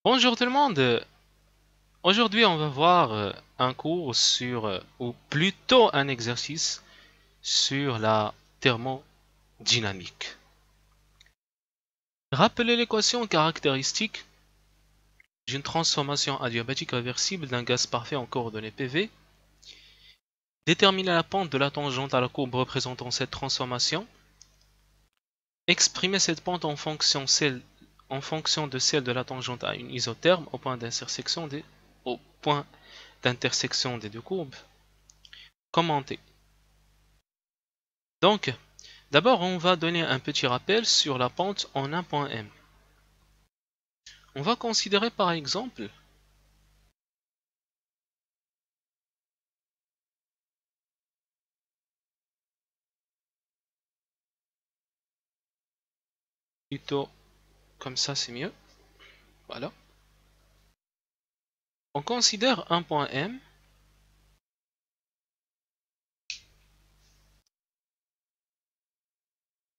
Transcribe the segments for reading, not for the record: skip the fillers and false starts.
Bonjour tout le monde. Aujourd'hui, on va voir un cours sur, ou plutôt un exercice sur la thermodynamique. Rappelez l'équation caractéristique d'une transformation adiabatique réversible d'un gaz parfait en coordonnées PV. Déterminez la pente de la tangente à la courbe représentant cette transformation. Exprimez cette pente en fonction de celle de la tangente à une isotherme au point d'intersection des deux courbes. Commentez. Donc, d'abord, on va donner un petit rappel sur la pente en un point M. On va considérer par exemple plutôt comme ça, c'est mieux. Voilà. On considère un point M.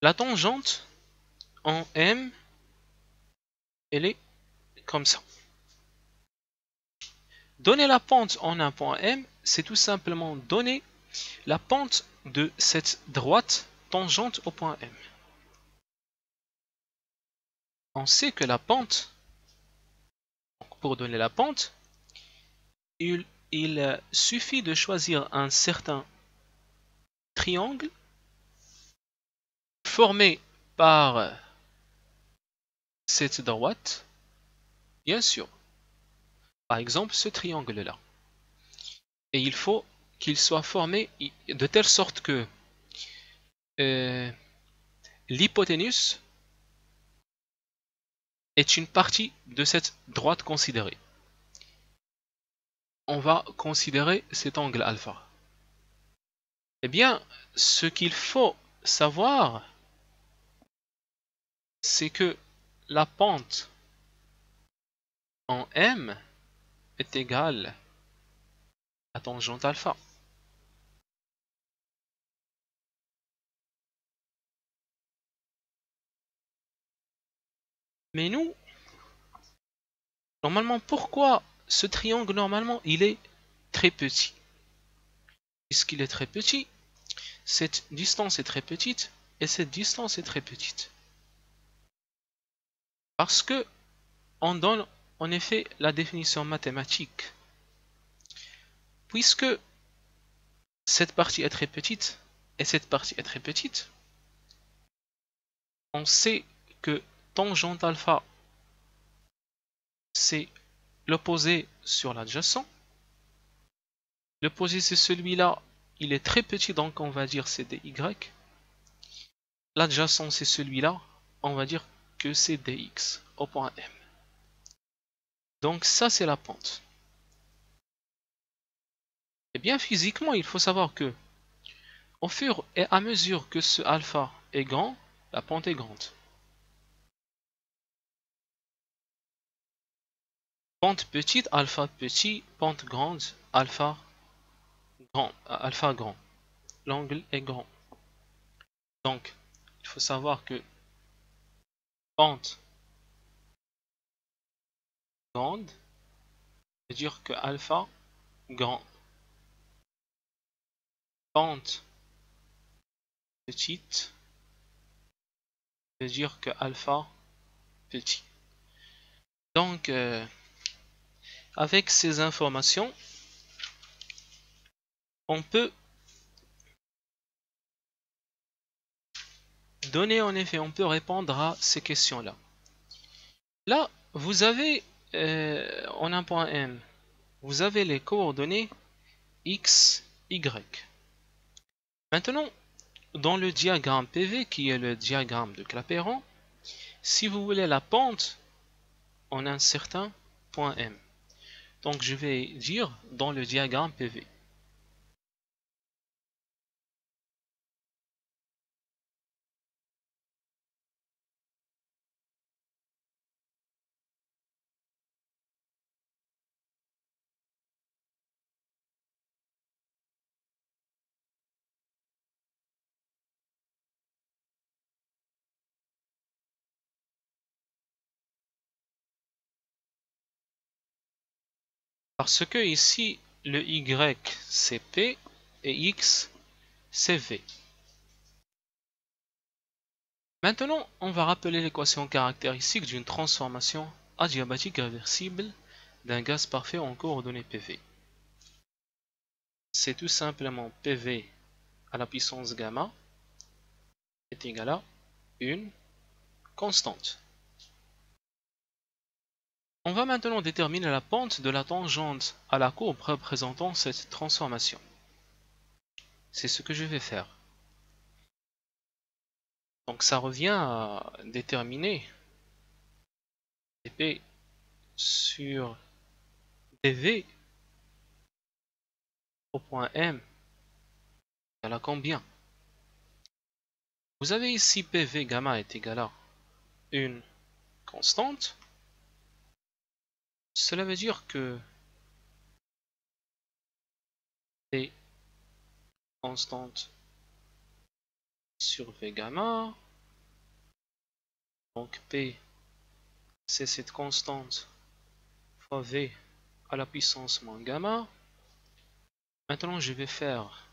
La tangente en M, elle est comme ça. Donner la pente en un point M, c'est tout simplement donner la pente de cette droite tangente au point M. On sait que la pente, pour donner la pente, il suffit de choisir un certain triangle formé par cette droite, bien sûr. Par exemple, ce triangle-là. Et il faut qu'il soit formé de telle sorte que euh, l'hypoténuse est une partie de cette droite considérée. On va considérer cet angle alpha. Eh bien, ce qu'il faut savoir, c'est que la pente en M est égale à tangente alpha. Mais nous, normalement, pourquoi ce triangle, normalement, il est très petit? Puisqu'il est très petit, cette distance est très petite et cette distance est très petite. Parce que on donne en effet la définition mathématique. Puisque cette partie est très petite et cette partie est très petite, on sait que tangente alpha, c'est l'opposé sur l'adjacent. L'opposé c'est celui-là, il est très petit, donc on va dire c'est dy. L'adjacent c'est celui-là, on va dire que c'est dx au point M. Donc ça c'est la pente. Et bien physiquement, il faut savoir que au fur et à mesure que ce alpha est grand, la pente est grande. Pente petite, alpha petit, pente grande, alpha grand, alpha grand. L'angle est grand. Donc, il faut savoir que pente grande veut dire que alpha grand. Pente petite veut dire que alpha petit. Donc, avec ces informations, on peut donner en effet, on peut répondre à ces questions-là. Là, vous avez en un point M, vous avez les coordonnées x, y. Maintenant, dans le diagramme PV, qui est le diagramme de Clapeyron, si vous voulez la pente en un certain point M, donc je vais dire dans le diagramme PV. Parce que ici, le y c'est P et x c'est V. Maintenant, on va rappeler l'équation caractéristique d'une transformation adiabatique réversible d'un gaz parfait en coordonnées PV. C'est tout simplement PV à la puissance gamma est égal à une constante. On va maintenant déterminer la pente de la tangente à la courbe représentant cette transformation. C'est ce que je vais faire. Donc ça revient à déterminer dp sur dv au point M égale à combien? Vous avez ici PV gamma est égal à une constante. Cela veut dire que P constante sur V gamma, donc P c'est cette constante fois V à la puissance moins gamma. Maintenant je vais faire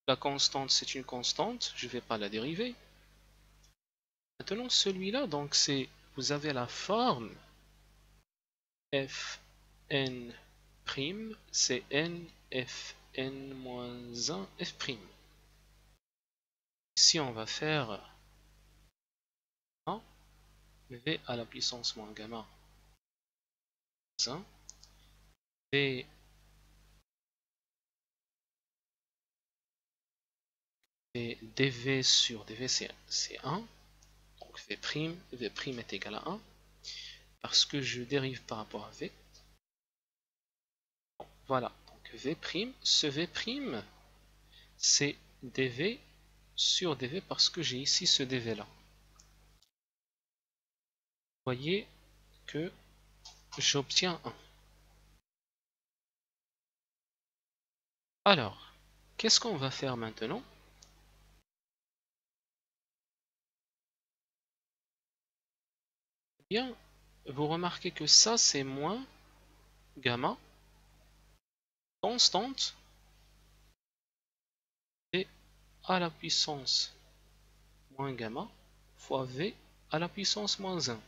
la constante, c'est une constante, je ne vais pas la dériver. Maintenant celui-là, donc c'est, vous avez la forme Fn', c'est n Fn-1 F'. Ici on va faire V à la puissance moins gamma 1, V et dv sur dv c'est 1, donc V', V' est égal à 1, parce que je dérive par rapport à V. Bon, voilà, donc V', ce V' c'est dv sur dv parce que j'ai ici ce dv là. Vous voyez que j'obtiens 1. Alors, qu'est-ce qu'on va faire maintenant? Eh bien, vous remarquez que ça c'est moins gamma constante V à la puissance moins gamma fois V à la puissance moins 1.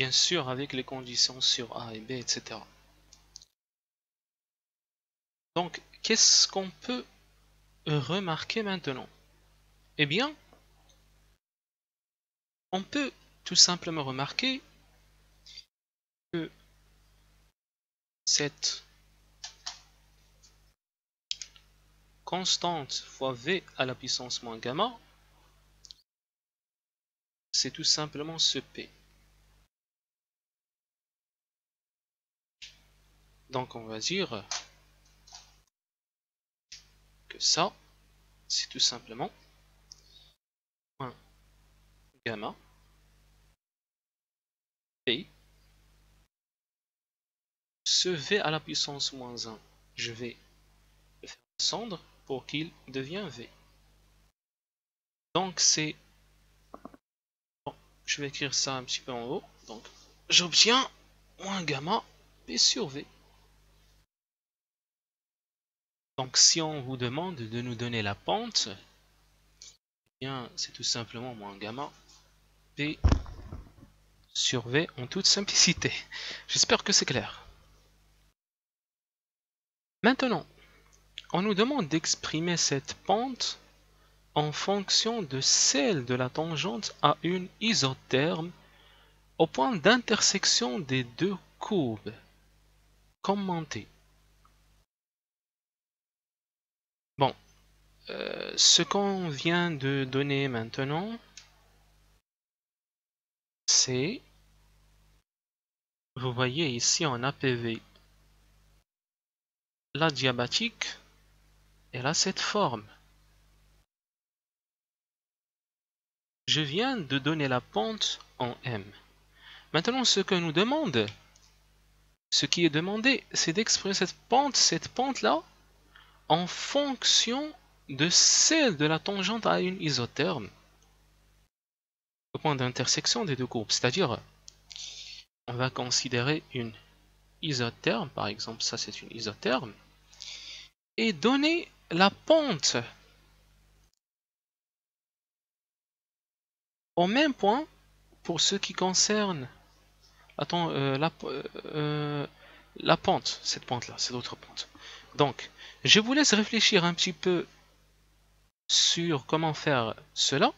Bien sûr avec les conditions sur A et B, etc. Donc, qu'est-ce qu'on peut remarquer maintenant? Eh bien, on peut tout simplement remarquer que cette constante fois V à la puissance moins gamma, c'est tout simplement ce P. Donc on va dire que ça, c'est tout simplement moins gamma P. Ce V à la puissance moins 1, je vais le faire descendre pour qu'il devienne V. Donc c'est... Bon, je vais écrire ça un petit peu en haut. Donc j'obtiens moins gamma P sur V. Donc si on vous demande de nous donner la pente, eh bien c'est tout simplement moins gamma P sur V en toute simplicité. J'espère que c'est clair. Maintenant, on nous demande d'exprimer cette pente en fonction de celle de la tangente à une isotherme au point d'intersection des deux courbes commentées. Bon, ce qu'on vient de donner maintenant, c'est, vous voyez ici en APV l'adiabatique, elle a cette forme. Je viens de donner la pente en M. Maintenant, ce que nous demande, ce qui est demandé, c'est d'exprimer cette pente-là, en fonction de celle de la tangente à une isotherme, au point d'intersection des deux courbes. C'est-à-dire, on va considérer une isotherme, par exemple, ça c'est une isotherme, et donner la pente au même point pour ce qui concerne la pente, cette pente-là, cette autre pente. Donc, je vous laisse réfléchir un petit peu sur comment faire cela.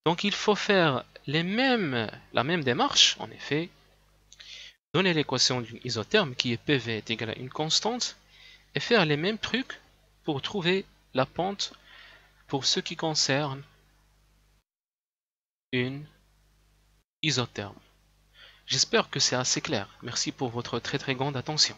Donc, il faut faire la même démarche, en effet, donner l'équation d'une isotherme qui est PV est égal à une constante, et faire les mêmes trucs pour trouver la pente pour ce qui concerne une isotherme. J'espère que c'est assez clair. Merci pour votre très grande attention.